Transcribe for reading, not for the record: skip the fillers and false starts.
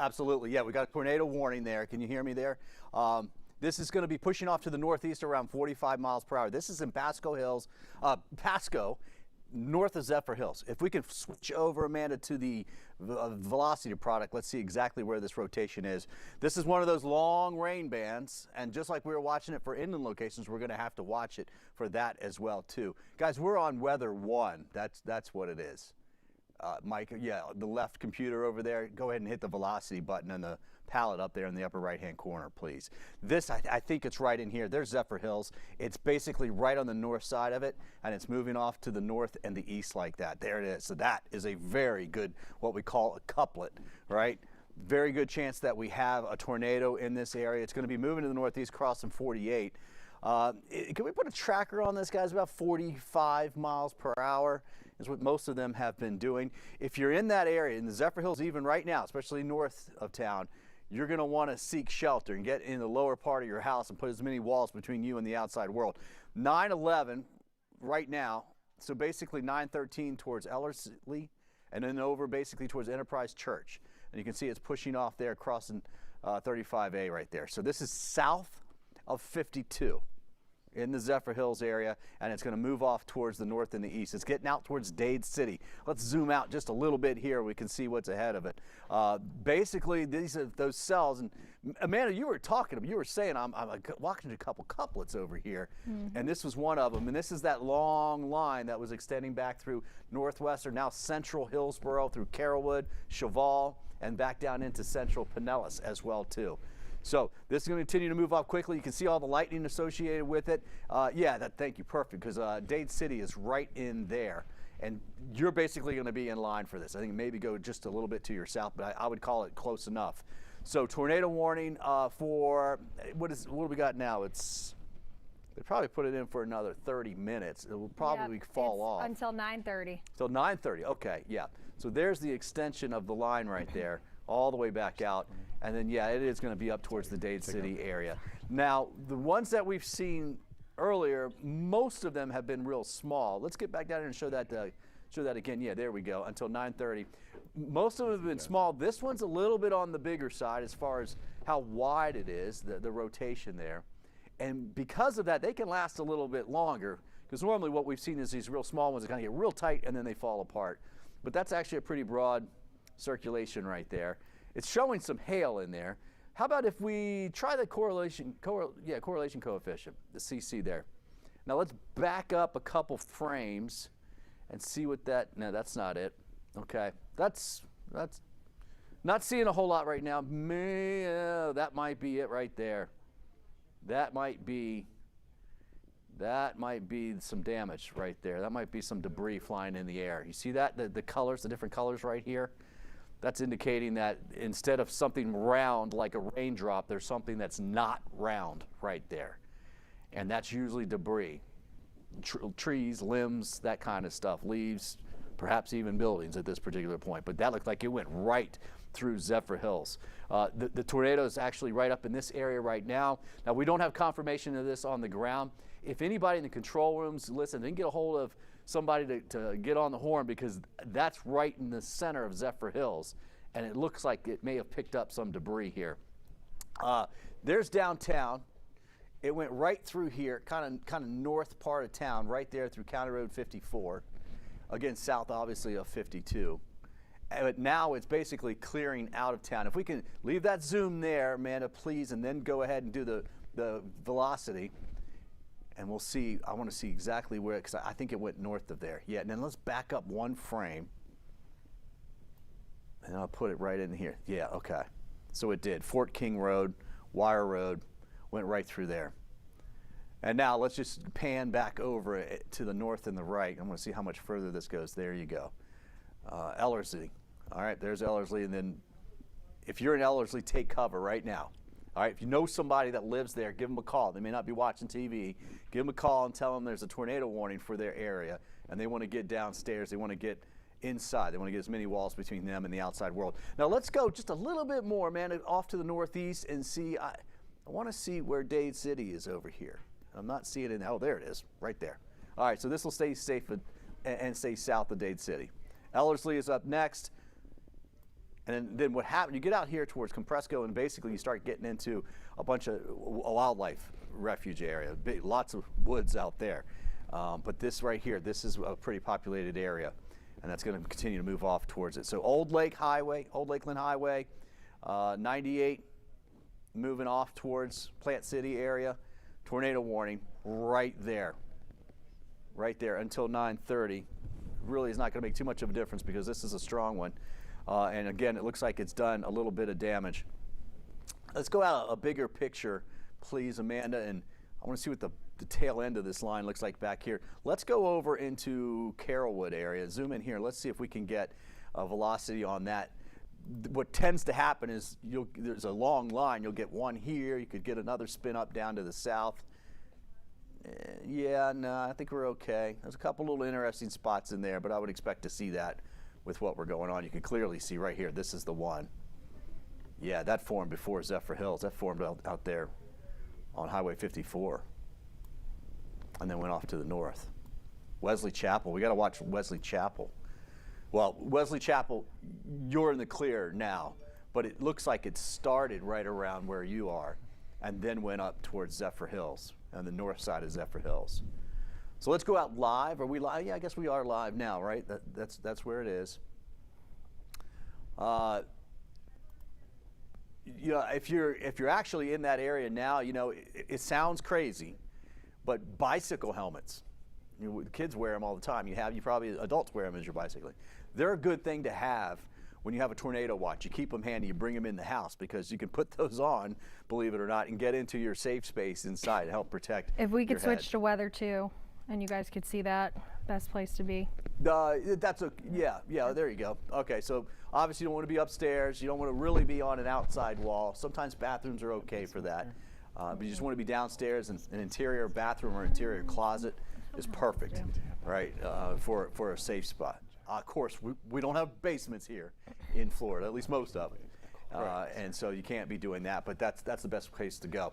Absolutely, yeah, we got a tornado warning there. Can you hear me there? This is going to be pushing off to the northeast around 45 miles per hour. This is in Pasco Hills, Pasco, north of Zephyr Hills. If we can switch over, Amanda, to the velocity product, let's see exactly where this rotation is. This is one of those long rain bands, and just like we were watching it for inland locations, we're going to have to watch it for that as well, too. Guys, we're on weather 1. That's what it is. Mike, yeah, the left computer over there, go ahead and hit the velocity button on the palette up there in the upper right-hand corner, please. This, I think it's right in here. There's Zephyr Hills. It's basically right on the north side of it, and it's moving off to the north and the east like that. There it is. So that is a very good, what we call a couplet, right? Very good chance that we have a tornado in this area. It's going to be moving to the northeast, crossing 48. Can we put a tracker on this, guys? About 45 miles per hour is what most of them have been doing. If you're in that area, in the Zephyr Hills even right now, especially north of town, you're going to want to seek shelter and get in the lower part of your house and put as many walls between you and the outside world. 9/11 right now, so basically 913 towards Ellerslie and then over basically towards Enterprise Church. And you can see it's pushing off there, crossing 35A right there. So this is south of 52 in the Zephyr Hills area, and it's going to move off towards the north and the east. It's getting out towards Dade City. Let's zoom out just a little bit here. We can see what's ahead of it. Basically, these are those cells. And Amanda, you were talking, you were saying, I'm walking a couple couplets over here, and this was one of them. And this is that long line that was extending back through northwestern, now central Hillsborough, through Carrollwood, Cheval, and back down into central Pinellas as well, too. So this is going to continue to move up quickly. You can see all the lightning associated with it. Thank you, perfect, because Dade City is right in there. And you're basically going to be in line for this. I think maybe go just a little bit to your south, but I would call it close enough. So tornado warning for, what do we got now? They probably put it in for another 30 minutes. It will probably fall off. Until 9:30. Till 9:30, okay, yeah. So there's the extension of the line right there, all the way back out. And then, yeah, it is going to be up towards the Dade City area. Now, the ones that we've seen earlier, most of them have been real small. Let's get back down here and show that again. Yeah, there we go, until 9:30. Most of them have been small. This one's a little bit on the bigger side as far as how wide it is, the rotation there. And because of that, they can last a little bit longer, because normally what we've seen is these real small ones that kind of get real tight and then they fall apart. But that's actually a pretty broad circulation right there. It's showing some hail in there. How about if we try the correlation coefficient, the CC there. Now let's back up a couple frames and see what no, that's not it. Okay, that's not seeing a whole lot right now. That might be it right there. That might be some damage right there. That might be some debris flying in the air. You see that, the colors, the different colors right here? That's indicating that instead of something round like a raindrop, there's something that's not round right there. And that's usually debris. Trees, limbs, that kind of stuff, leaves, perhaps even buildings at this particular point. But that looked like it went right through Zephyr Hills. The tornado is actually right up in this area right now. Now, we don't have confirmation of this on the ground. If anybody in the control rooms, listen, they can get a hold of somebody to get on the horn, because that's right in the center of Zephyr Hills, and it looks like it may have picked up some debris here. There's downtown. It went right through here, kind of north part of town, right there through County Road 54. Again, south, obviously, of 52. But now it's basically clearing out of town. If we can leave that zoom there, Amanda, please, and then go ahead and do the velocity. And we'll see, I want to see exactly where, because I think it went north of there. Yeah, and then let's back up one frame. And I'll put it right in here. Yeah, okay. So it did. Fort King Road, Wire Road, went right through there. And now let's just pan back over it to the north and the right. I'm going to see how much further this goes. There you go. Ellerslie. All right, there's Ellerslie. And then if you're in Ellerslie, take cover right now. All right, if you know somebody that lives there, give them a call. They may not be watching TV. Give them a call and tell them there's a tornado warning for their area, and they want to get downstairs. They want to get inside. They want to get as many walls between them and the outside world. Now let's go just a little bit more, man, off to the northeast and see. I want to see where Dade City is over here. I'm not seeing it. Oh, there it is, right there. All right, so this will stay safe and stay south of Dade City. Ellerslie is up next. And then what happened, you get out here towards Compresco, and basically you start getting into a bunch of wildlife refuge area, lots of woods out there. But this right here, this is a pretty populated area, and that's going to continue to move off towards it. So Old Lakeland Highway, 98, moving off towards Plant City area. Tornado warning right there until 9:30. Really is not going to make too much of a difference because this is a strong one. And again, it looks like it's done a little bit of damage. Let's go out a bigger picture, please, Amanda, and I want to see what the tail end of this line looks like back here. Let's go over into Carrollwood area. Zoom in here. Let's see if we can get a velocity on that. What tends to happen is there's a long line. You'll get one here. You could get another spin up down to the south. Yeah, no, I think we're okay. There's a couple little interesting spots in there, but I would expect to see that with what we're going on. You can clearly see right here, this is the one. Yeah, that formed before Zephyr Hills. That formed out there on Highway 54 and then went off to the north. Wesley Chapel, we got to watch Wesley Chapel. Well, Wesley Chapel, you're in the clear now, but it looks like it started right around where you are and then went up towards Zephyr Hills on the north side of Zephyr Hills. So let's go out live. Are we live? Yeah, I guess we are live now, right? That's where it is. You know, if you're actually in that area now, you know, it sounds crazy, but bicycle helmets, you know, kids wear them all the time. You probably adults wear them as you're bicycling. They're a good thing to have when you have a tornado watch. You keep them handy. You bring them in the house because you can put those on, believe it or not, and get into your safe space inside to help protect. If we could your switch head. to weather too, and you guys could see that, best place to be. Yeah, there you go. Okay, so obviously you don't want to be upstairs. You don't want to really be on an outside wall. Sometimes bathrooms are okay for that. But you just want to be downstairs, and an interior bathroom or interior closet is perfect, right, for a safe spot. Of course, we don't have basements here in Florida, at least most of them. And so you can't be doing that, but that's the best place to go.